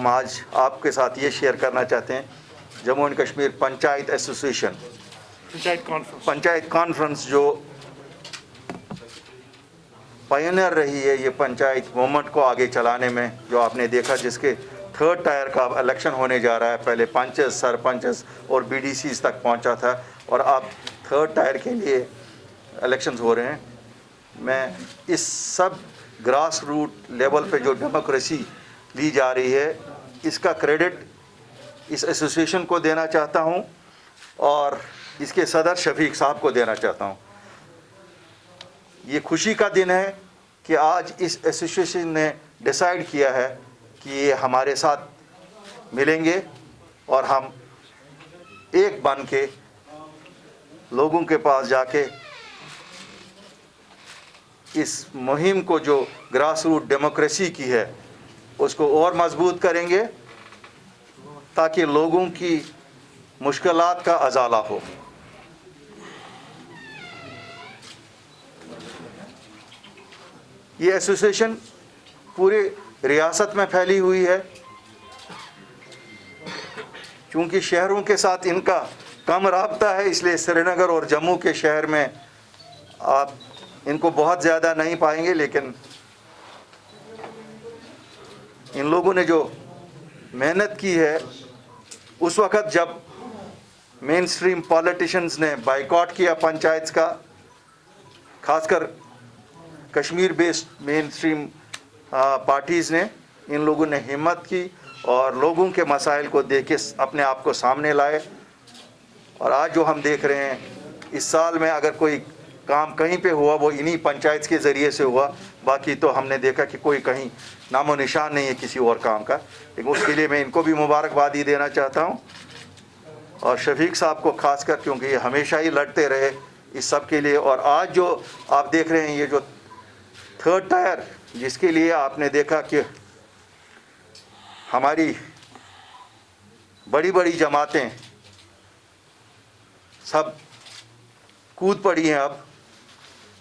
ہم آج آپ کے ساتھ یہ شیئر کرنا چاہتے ہیں. Jammu and Kashmir panchayat association panchayat conference جو پائنیئر رہی ہے یہ پنچایت موومنٹ کو آگے چلانے میں, جو آپ نے دیکھا جس کے تھرڈ ٹائر کا الیکشن ہونے جا رہا ہے. پہلے پنچز, سرپنچز اور بی ڈی سیز تک پہنچا تھا, اور اب تھرڈ ٹائر کے لیے الیکشنز ہو رہے ہیں. میں اس سب گراس روٹ لیول پہ جو ڈیموکریسی لی جا رہی ہے اس کا کریڈٹ اس ایسوسیشن کو دینا چاہتا ہوں اور اس کے صدر شفیق صاحب کو دینا چاہتا ہوں. یہ خوشی کا دن ہے کہ آج اس ایسوسیشن نے ڈیسائیڈ کیا ہے کہ یہ ہمارے ساتھ ملیں گے اور ہم ایک بن کے لوگوں کے پاس جا کے اس مہم کو جو گراس روٹ ڈیموکریسی کی ہے اس کو اور مضبوط کریں گے تاکہ لوگوں کی مشکلات کا ازالہ ہو. یہ ایسوسیشن پورے ریاست میں پھیلی ہوئی ہے. چونکہ شہروں کے ساتھ ان کا کم رابطہ ہے اس لیے سری نگر اور جموں کے شہر میں آپ ان کو بہت زیادہ نہیں پائیں گے, لیکن ان لوگوں نے جو محنت کی ہے اس وقت جب مین سٹریم پالیٹیشنز نے بائیکاٹ کیا پنچایت کا, خاص کر کشمیر بیسڈ مین سٹریم پارٹیز نے, ان لوگوں نے ہمت کی اور لوگوں کے مسائل کو دیکھ کے اپنے آپ کو سامنے لائے. اور آج جو ہم دیکھ رہے ہیں اس سال میں اگر کوئی کام کہیں پہ ہوا وہ انہی پنچایت کے ذریعے سے ہوا, باقی تو ہم نے دیکھا کہ کوئی کہیں نام و نشان نہیں ہے کسی اور کام کا. لیکن اس کے لیے میں ان کو بھی مبارکبادی دینا چاہتا ہوں اور شفیق صاحب کو خاص کر, کیونکہ یہ ہمیشہ ہی لڑتے رہے اس سب کے لیے. اور آج جو آپ دیکھ رہے ہیں یہ جو تھرڈ ٹائر جس کے لیے آپ نے دیکھا کہ ہماری بڑی بڑی جماعتیں سب کود پڑی ہیں, اب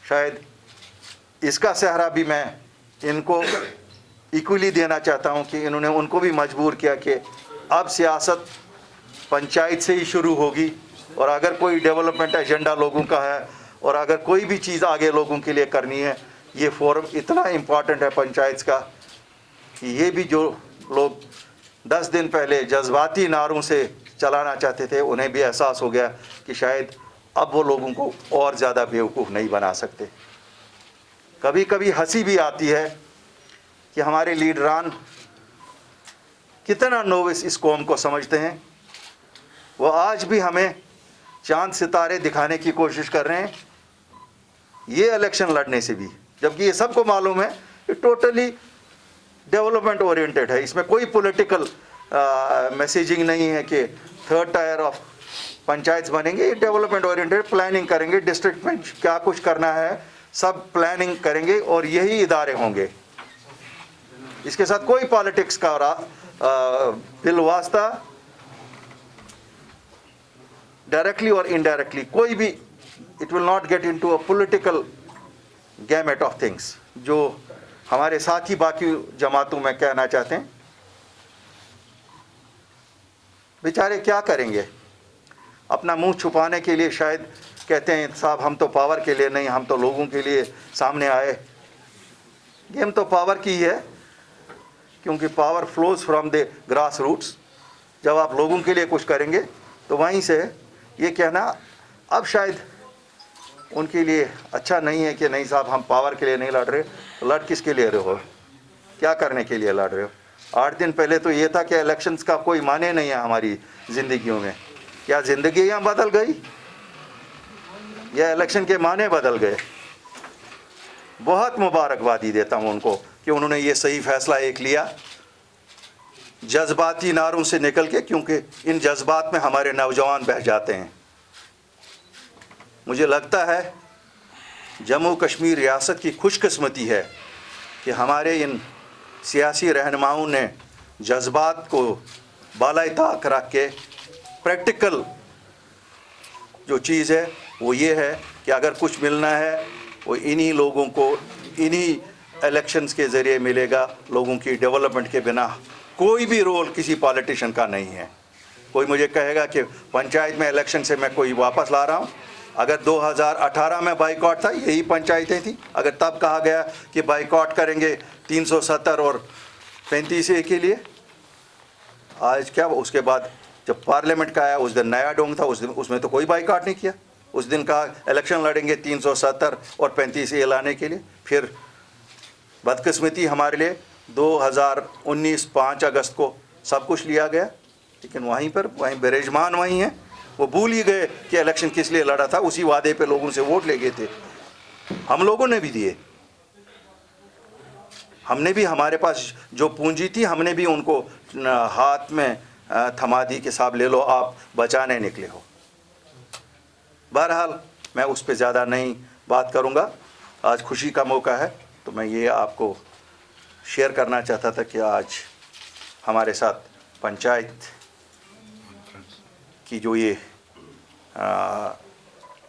شاید اس کا سہرا بھی میں ان کو ایکولی دینا چاہتا ہوں کہ انہوں نے ان کو بھی مجبور کیا کہ اب سیاست پنچایت سے ہی شروع ہوگی, اور اگر کوئی ڈیولپمنٹ ایجنڈا لوگوں کا ہے اور اگر کوئی بھی چیز آگے لوگوں کے لیے کرنی ہے, یہ فورم اتنا امپورٹنٹ ہے پنچایت کا کہ یہ بھی جو لوگ 10 دن پہلے جذباتی نعروں سے چلانا چاہتے تھے انہیں بھی احساس ہو گیا کہ شاید اب وہ لوگوں کو اور زیادہ بیوقوف نہیں بنا سکتے. کبھی کبھی ہنسی بھی آتی ہے کہ ہمارے لیڈران کتنا نووس اس قوم کو سمجھتے ہیں. وہ آج بھی ہمیں چاند ستارے دکھانے کی کوشش کر رہے ہیں یہ الیکشن لڑنے سے بھی, جبکہ یہ سب کو معلوم ہے کہ ٹوٹلی ڈیولپمنٹ اورینٹڈ ہے. اس میں کوئی پولیٹیکل میسیجنگ نہیں ہے کہ تھرڈ ٹائر آف پنچایت بنیں گے. یہ ڈیولپمنٹ اورینٹڈ پلاننگ کریں گے, ڈسٹرکٹ میں کیا کچھ کرنا ہے سب پلاننگ کریں گے اور یہی ادارے ہوں گے. اس کے ساتھ کوئی پالیٹکس کا بالواسطہ ڈائریکٹلی اور انڈائریکٹلی کوئی بھی it will not get into a political gamut of things, جو ہمارے ساتھی باقی جماعتوں میں کہنا چاہتے ہیں. بیچارے کیا کریں گے, اپنا منہ چھپانے کے لیے شاید کہتے ہیں صاحب ہم تو پاور کے لیے نہیں, ہم تو لوگوں کے لیے سامنے آئے. گیم تو پاور کی ہی ہے, کیونکہ power flows from the grass roots. جب آپ لوگوں کے لیے کچھ کریں گے تو وہیں سے یہ کہنا اب شاید ان کے لیے اچھا نہیں ہے کہ نہیں صاحب ہم پاور کے لیے نہیں لڑ رہے. لڑ کس کے لیے رہے ہو, کیا کرنے کے لیے لڑ رہے ہو؟ 8 دن پہلے تو یہ تھا کہ الیکشنز کا کوئی معنی نہیں ہے ہماری زندگیوں میں. کیا زندگیاں بدل گئی یا الیکشن کے معنی بدل گئے؟ بہت مبارکبادی دیتا ہوں ان کو کہ انہوں نے یہ صحیح فیصلہ ایک لیا جذباتی نعروں سے نکل کے, کیونکہ ان جذبات میں ہمارے نوجوان بہہ جاتے ہیں. مجھے لگتا ہے جموں کشمیر ریاست کی خوش قسمتی ہے کہ ہمارے ان سیاسی رہنماؤں نے جذبات کو بالائے طاق رکھ کے پریکٹیکل جو چیز ہے وہ یہ ہے کہ اگر کچھ ملنا ہے وہ انہی لوگوں کو انہی الیکشنز کے ذریعے ملے گا. لوگوں کی ڈیولپمنٹ کے بنا کوئی بھی رول کسی پالیٹیشین کا نہیں ہے. کوئی مجھے کہے گا کہ پنچایت میں الیکشن سے میں کوئی واپس لا رہا ہوں. اگر 2018 میں بائیکاٹ تھا, یہی پنچایتیں تھیں. اگر تب کہا گیا کہ بائیکاٹ کریں گے 370 اور 35A کے لیے, آج کیا اس کے بعد جب پارلیمنٹ کا آیا اس دن نیا ڈونگ تھا, اس میں تو کوئی بائیکاٹ نہیں کیا. اس دن کہا الیکشن لڑیں گے 370 اور 35A لانے کے لیے. پھر بدقسمتی ہمارے لیے 2019 5 اگست کو سب کچھ لیا گیا, لیکن وہیں برجمان وہیں ہیں. وہ بھول ہی گئے کہ الیکشن کس لیے لڑا تھا. اسی وعدے پہ لوگوں سے ووٹ لے گئے تھے. ہم لوگوں نے بھی دیے, ہم نے بھی, ہمارے پاس جو پونجی تھی ہم نے بھی ان کو ہاتھ میں تھما دی کہ صاحب لے لو, آپ بچانے نکلے ہو. بہرحال میں اس پہ زیادہ نہیں بات کروں گا. آج خوشی کا موقع ہے تو میں یہ آپ کو شیئر کرنا چاہتا تھا کہ آج ہمارے ساتھ پنچایت کی جو یہ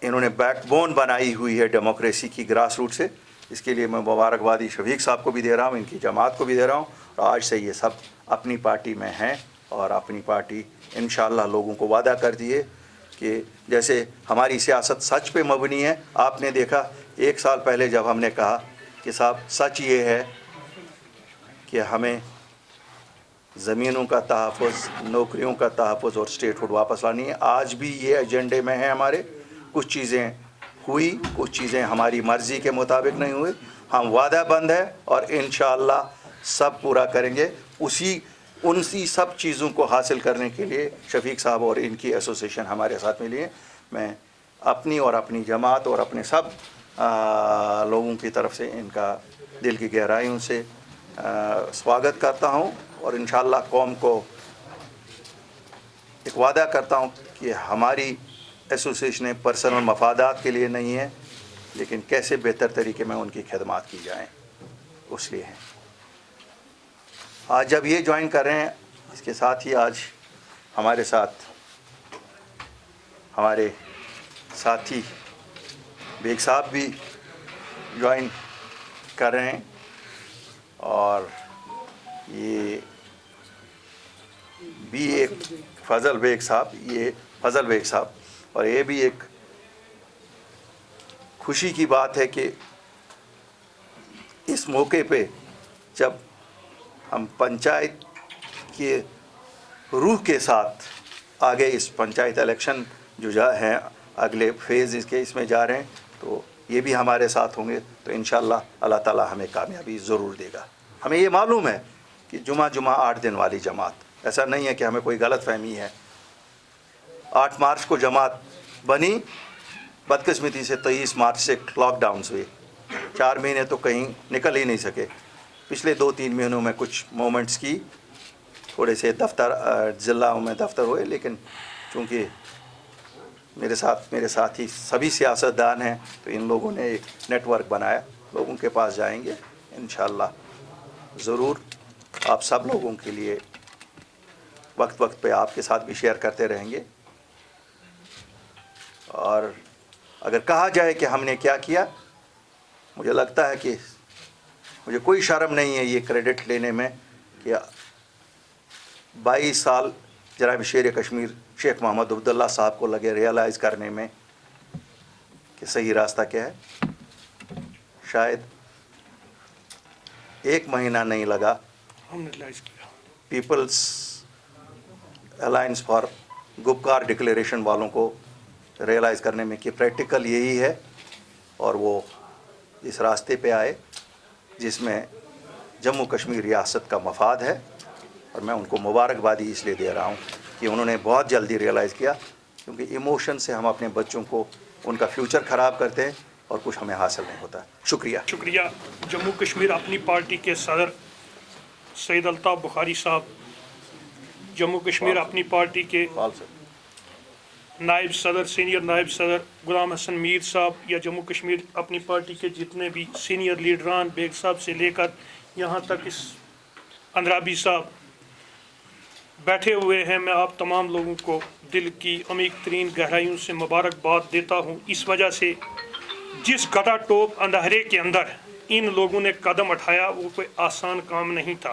انہوں نے بیک بون بنائی ہوئی ہے ڈیموکریسی کی گراس روٹ سے, اس کے لیے میں مبارکبادی شفیق صاحب کو بھی دے رہا ہوں, ان کی جماعت کو بھی دے رہا ہوں. اور آج سے یہ سب اپنی پارٹی میں ہیں اور اپنی پارٹی انشاءاللہ لوگوں کو وعدہ کر دیے کہ جیسے ہماری سیاست سچ پہ مبنی ہے. آپ نے دیکھا 1 سال پہلے جب ہم نے کہا کہ صاحب سچ یہ ہے کہ ہمیں زمینوں کا تحفظ, نوکریوں کا تحفظ اور اسٹیٹ ہوڈ واپس لانی ہے. آج بھی یہ ایجنڈے میں ہیں ہمارے. کچھ چیزیں ہوئی, کچھ چیزیں ہماری مرضی کے مطابق نہیں ہوئی. ہم وعدہ بند ہے اور انشاءاللہ سب پورا کریں گے. انسی سب چیزوں کو حاصل کرنے کے لیے شفیق صاحب اور ان کی ایسوسیشن ہمارے ساتھ ملی ہے. میں اپنی اور اپنی جماعت اور اپنے سب لوگوں کی طرف سے ان کا دل کی گہرائیوں سے سواگت کرتا ہوں اور انشاءاللہ قوم کو ایک وعدہ کرتا ہوں کہ ہماری ایسوسیشنیں پرسنل مفادات کے لیے نہیں ہیں, لیکن کیسے بہتر طریقے میں ان کی خدمات کی جائیں اس لیے ہیں. آج جب یہ جوائن کر رہے ہیں, اس کے ساتھ ہی آج ہمارے ساتھ ہمارے ساتھی بیگ صاحب بھی جوائن کر رہے ہیں. اور یہ بھی ایک فضل بیگ صاحب, اور یہ بھی ایک خوشی کی بات ہے کہ اس موقع پہ جب ہم پنچایت کے روح کے ساتھ آگے اس پنچایت الیکشن جو ہیں اگلے فیز اس میں جا رہے ہیں, تو یہ بھی ہمارے ساتھ ہوں گے. تو انشاءاللہ اللہ تعالی ہمیں کامیابی ضرور دے گا. ہمیں یہ معلوم ہے کہ جمعہ 8 دن والی جماعت, ایسا نہیں ہے کہ ہمیں کوئی غلط فہمی ہے. 8 مارچ کو جماعت بنی, بدقسمتی سے 23 مارچ سے لاک ڈاؤنز ہوئے. 4 مہینے تو کہیں نکل ہی نہیں سکے. پچھلے 2-3 مہینوں میں کچھ مومنٹس کی, تھوڑے سے ضلعوں میں دفتر ہوئے, لیکن چونکہ میرے ساتھ ہی سبھی سیاستدان ہیں تو ان لوگوں نے ایک نیٹ ورک بنایا. لوگوں کے پاس جائیں گے انشاءاللہ ضرور. آپ سب لوگوں کے لیے وقت پہ آپ کے ساتھ بھی شیئر کرتے رہیں گے. اور اگر کہا جائے کہ ہم نے کیا کیا, مجھے لگتا ہے کہ مجھے کوئی شرم نہیں ہے یہ کریڈٹ لینے میں کہ 22 سال جناب شیر کشمیر شیخ محمد عبداللہ صاحب کو لگے ریئلائز کرنے میں کہ صحیح راستہ کیا ہے. شاید 1 مہینہ نہیں لگا People's Alliance for Gupkar Declaration والوں کو ریئلائز کرنے میں کہ پریکٹیکل یہی ہے, اور وہ اس راستے پہ آئے جس میں جموں کشمیر ریاست کا مفاد ہے. اور میں ان کو مبارکبادی اس لیے دے رہا ہوں کہ انہوں نے بہت جلدی ریئلائز کیا, کیونکہ ایموشن سے ہم اپنے بچوں کو ان کا فیوچر خراب کرتے ہیں اور کچھ ہمیں حاصل نہیں ہوتا. شکریہ. جموں کشمیر اپنی پارٹی کے صدر سید الطاف بخاری صاحب, جموں کشمیر اپنی پارٹی کے نائب صدر سینئر نائب صدر غلام حسن میر صاحب, یا جموں کشمیر اپنی پارٹی کے جتنے بھی سینئر لیڈران بیگ صاحب سے لے کر یہاں تک اس اندرابی صاحب بیٹھے ہوئے ہیں, میں آپ تمام لوگوں کو دل کی عمیق ترین گہرائیوں سے مبارکباد دیتا ہوں. اس وجہ سے جس گھٹا ٹوپ اندھیرے کے اندر ان لوگوں نے قدم اٹھایا وہ کوئی آسان کام نہیں تھا.